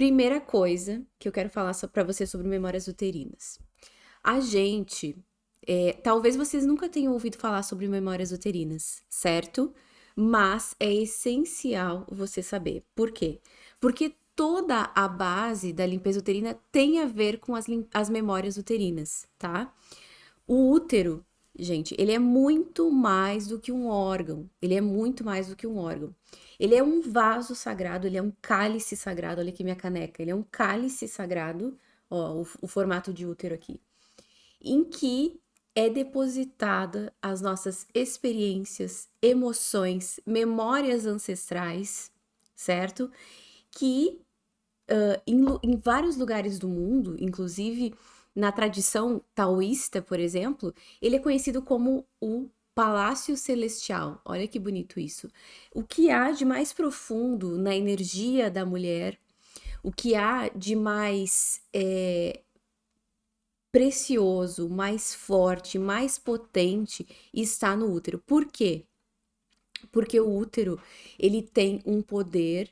Primeira coisa que eu quero falar para você sobre memórias uterinas. A gente, talvez vocês nunca tenham ouvido falar sobre memórias uterinas, certo? Mas é essencial você saber. Por quê? Porque toda a base da limpeza uterina tem a ver com as memórias uterinas, tá? O útero, gente, ele é muito mais do que um órgão. Ele é muito mais do que um órgão. Ele é um vaso sagrado, ele é um cálice sagrado. Olha aqui minha caneca. Ele é um cálice sagrado, ó, o formato de útero aqui, em que é depositada as nossas experiências, emoções, memórias ancestrais, certo? Que em vários lugares do mundo, inclusive na tradição taoísta, por exemplo, ele é conhecido como o Palácio Celestial. Olha que bonito isso. O que há de mais profundo na energia da mulher, o que há de mais precioso, mais forte, mais potente está no útero. Por quê? Porque o útero, ele tem um poder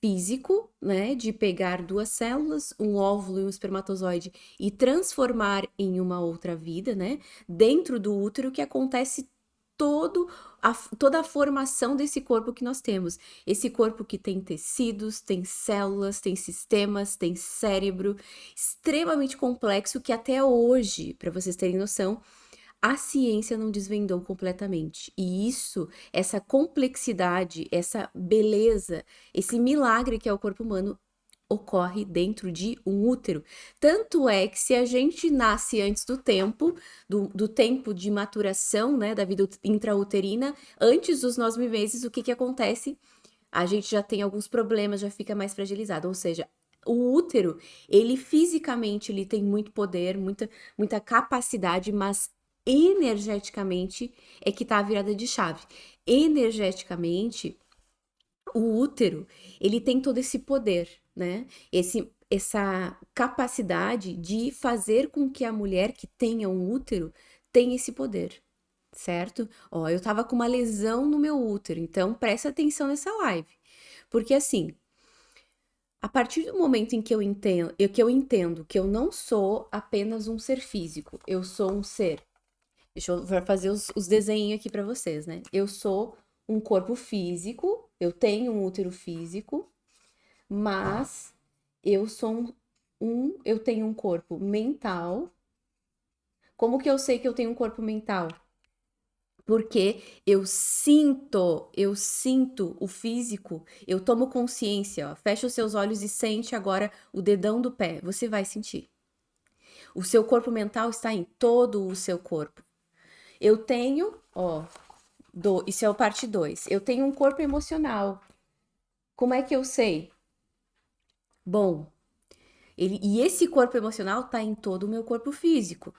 físico, né, de pegar duas células, um óvulo e um espermatozoide e transformar em uma outra vida, né? Dentro do útero que acontece toda a formação desse corpo que nós temos. Esse corpo que tem tecidos, tem células, tem sistemas, tem cérebro, extremamente complexo que até hoje, para vocês terem noção, a ciência não desvendou completamente. E isso, essa complexidade, essa beleza, esse milagre que é o corpo humano, ocorre dentro de um útero. Tanto é que se a gente nasce antes do tempo, do tempo de maturação, né, da vida intrauterina, antes dos 9 meses, o que acontece? A gente já tem alguns problemas, já fica mais fragilizado. Ou seja, o útero, ele fisicamente ele tem muito poder, muita capacidade, mas energeticamente é que tá a virada de chave. Energeticamente, o útero, ele tem todo esse poder, né? Essa capacidade de fazer com que a mulher que tenha um útero tenha esse poder, certo? Ó, eu tava com uma lesão no meu útero, então presta atenção nessa live. Porque assim, a partir do momento em que eu entendo que eu não sou apenas um ser físico, eu sou um ser. Deixa eu fazer os desenhos aqui para vocês, né? Eu sou um corpo físico, eu tenho um útero físico, mas eu sou eu tenho um corpo mental. Como que eu sei que eu tenho um corpo mental? Porque eu sinto o físico, eu tomo consciência, ó. Fecha os seus olhos e sente agora o dedão do pé. Você vai sentir. O seu corpo mental está em todo o seu corpo. Eu tenho, ó, isso é o parte 2. Eu tenho um corpo emocional. Como é que eu sei? Bom, e esse corpo emocional tá em todo o meu corpo físico.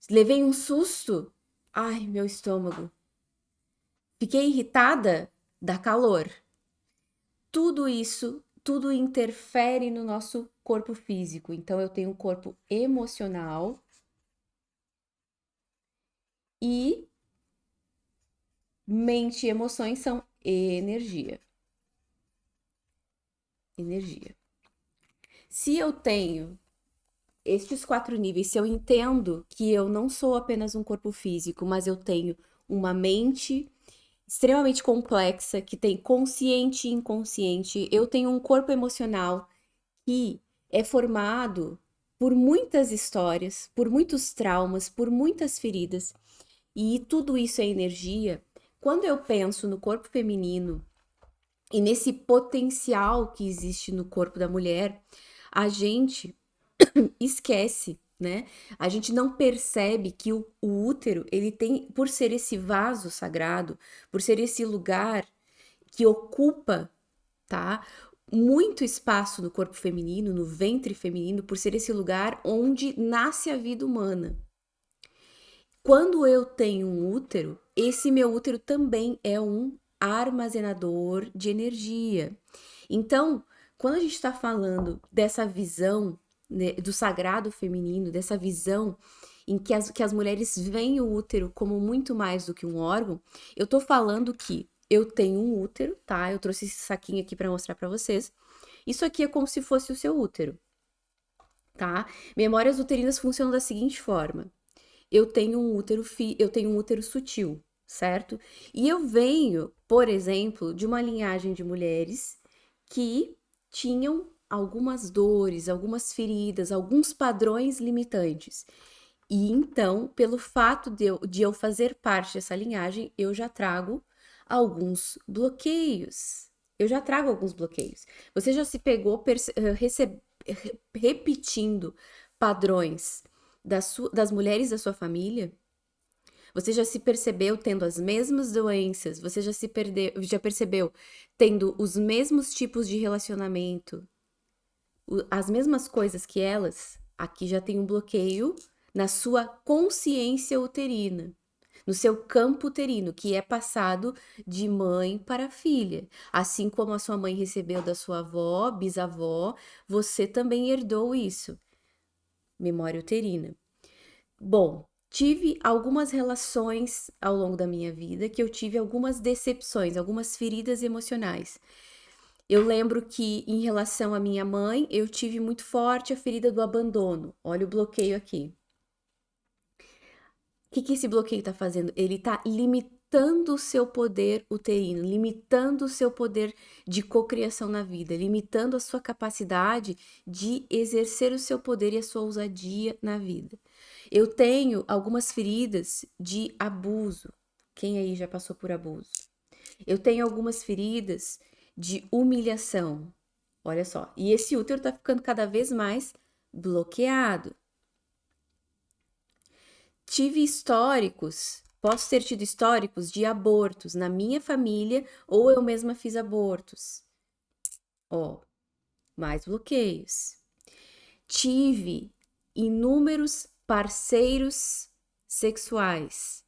Levei um susto. Ai, meu estômago. Fiquei irritada? Dá calor. Tudo isso, tudo interfere no nosso corpo físico. Então, eu tenho um corpo emocional e mente e emoções são energia. Energia. Se eu tenho estes 4 níveis, se eu entendo que eu não sou apenas um corpo físico, mas eu tenho uma mente extremamente complexa, que tem consciente e inconsciente, eu tenho um corpo emocional que é formado por muitas histórias, por muitos traumas, por muitas feridas, e tudo isso é energia. Quando eu penso no corpo feminino e nesse potencial que existe no corpo da mulher, a gente esquece, né? A gente não percebe que o útero, ele tem, por ser esse vaso sagrado, por ser esse lugar que ocupa, tá? Muito espaço no corpo feminino, no ventre feminino, por ser esse lugar onde nasce a vida humana. Quando eu tenho um útero, esse meu útero também é um armazenador de energia. Então, quando a gente está falando dessa visão, né, do sagrado feminino, dessa visão em que as mulheres veem o útero como muito mais do que um órgão, eu tô falando que eu tenho um útero, tá? Eu trouxe esse saquinho aqui para mostrar para vocês. Isso aqui é como se fosse o seu útero, tá? Memórias uterinas funcionam da seguinte forma: eu tenho um útero sutil, certo? E eu venho, por exemplo, de uma linhagem de mulheres que tinham algumas dores, algumas feridas, alguns padrões limitantes. E então, pelo fato de eu fazer parte dessa linhagem, eu já trago alguns bloqueios. Eu já trago alguns bloqueios. Você já se pegou repetindo padrões das mulheres da sua família? Você já se percebeu tendo as mesmas doenças? Você já percebeu tendo os mesmos tipos de relacionamento? As mesmas coisas que elas? Aqui já tem um bloqueio na sua consciência uterina, no seu campo uterino, que é passado de mãe para filha. Assim como a sua mãe recebeu da sua avó, bisavó, você também herdou isso. Memória uterina. Bom, tive algumas relações ao longo da minha vida que eu tive algumas decepções, algumas feridas emocionais. Eu lembro que, em relação à minha mãe, eu tive muito forte a ferida do abandono. Olha o bloqueio aqui. O que esse bloqueio está fazendo? Ele está limitando o seu poder uterino, limitando o seu poder de cocriação na vida, limitando a sua capacidade de exercer o seu poder e a sua ousadia na vida. Eu tenho algumas feridas de abuso. Quem aí já passou por abuso? Eu tenho algumas feridas de humilhação. Olha só. E esse útero tá ficando cada vez mais bloqueado. Posso ter tido históricos de abortos na minha família ou eu mesma fiz abortos. Ó, mais bloqueios. Tive inúmeros parceiros sexuais.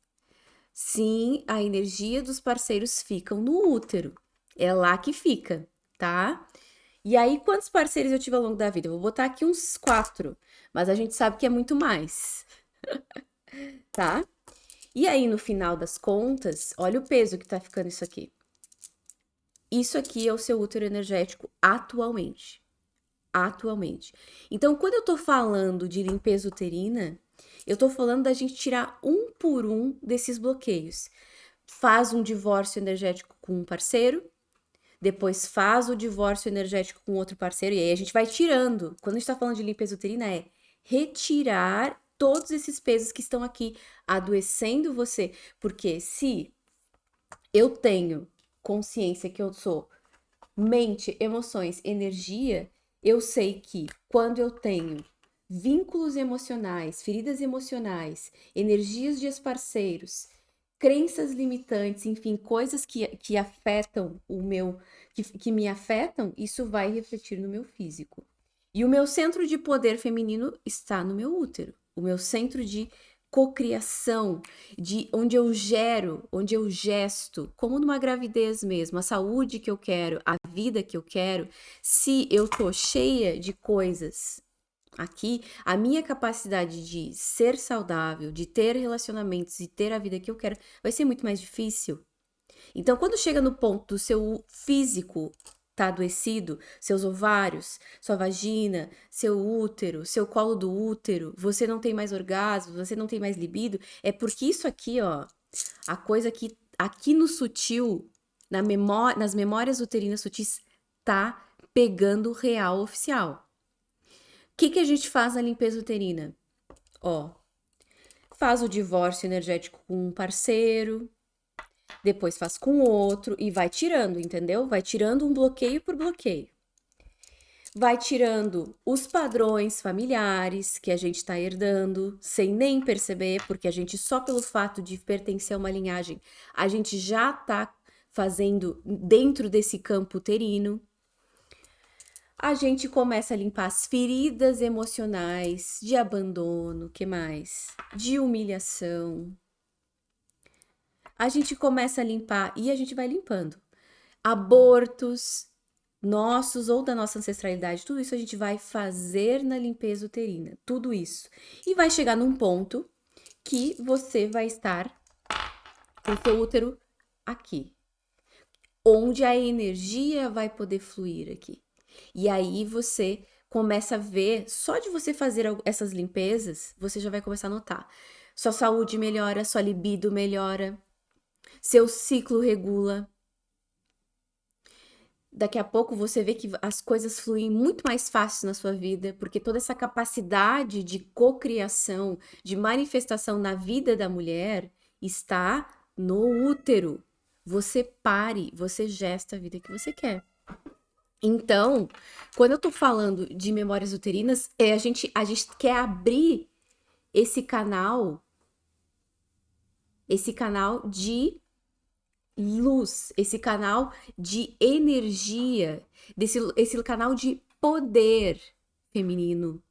Sim, a energia dos parceiros ficam no útero. É lá que fica, tá? E aí, quantos parceiros eu tive ao longo da vida? Eu vou botar aqui uns 4, mas a gente sabe que é muito mais, tá? E aí, no final das contas, olha o peso que tá ficando isso aqui. Isso aqui é o seu útero energético atualmente. Atualmente. Então, quando eu tô falando de limpeza uterina, eu tô falando da gente tirar um por um desses bloqueios. Faz um divórcio energético com um parceiro, depois faz o divórcio energético com outro parceiro, e aí a gente vai tirando. Quando a gente tá falando de limpeza uterina, é retirar todos esses pesos que estão aqui adoecendo você. Porque se eu tenho consciência que eu sou mente, emoções, energia, eu sei que quando eu tenho vínculos emocionais, feridas emocionais, energias de ex-parceiros, crenças limitantes, enfim, coisas que afetam que me afetam, isso vai refletir no meu físico. E o meu centro de poder feminino está no meu útero. O meu centro de cocriação, de onde eu gero, onde eu gesto, como numa gravidez mesmo, a saúde que eu quero, a vida que eu quero, se eu tô cheia de coisas aqui, a minha capacidade de ser saudável, de ter relacionamentos e ter a vida que eu quero, vai ser muito mais difícil. Então, quando chega no ponto do seu físico tá adoecido, seus ovários, sua vagina, seu útero, seu colo do útero, você não tem mais orgasmo, você não tem mais libido, é porque isso aqui, ó, a coisa que aqui no sutil, nas memórias uterinas sutis, tá pegando real oficial. O que a gente faz na limpeza uterina? Ó, faz o divórcio energético com um parceiro, depois faz com outro e vai tirando, entendeu? Vai tirando um bloqueio por bloqueio. Vai tirando os padrões familiares que a gente tá herdando, sem nem perceber, porque a gente, só pelo fato de pertencer a uma linhagem, a gente já tá fazendo dentro desse campo uterino. A gente começa a limpar as feridas emocionais de abandono, que mais? De humilhação. A gente começa a limpar e a gente vai limpando. Abortos nossos ou da nossa ancestralidade, tudo isso a gente vai fazer na limpeza uterina, tudo isso. E vai chegar num ponto que você vai estar com o seu útero aqui, onde a energia vai poder fluir aqui. E aí você começa a ver, só de você fazer essas limpezas, você já vai começar a notar. Sua saúde melhora, sua libido melhora, seu ciclo regula. Daqui a pouco você vê que as coisas fluem muito mais fácil na sua vida, porque toda essa capacidade de cocriação, de manifestação na vida da mulher está no útero. Você pare, você gesta a vida que você quer. Então, quando eu tô falando de memórias uterinas, a gente quer abrir esse canal de luz, esse canal de energia, esse canal de poder feminino,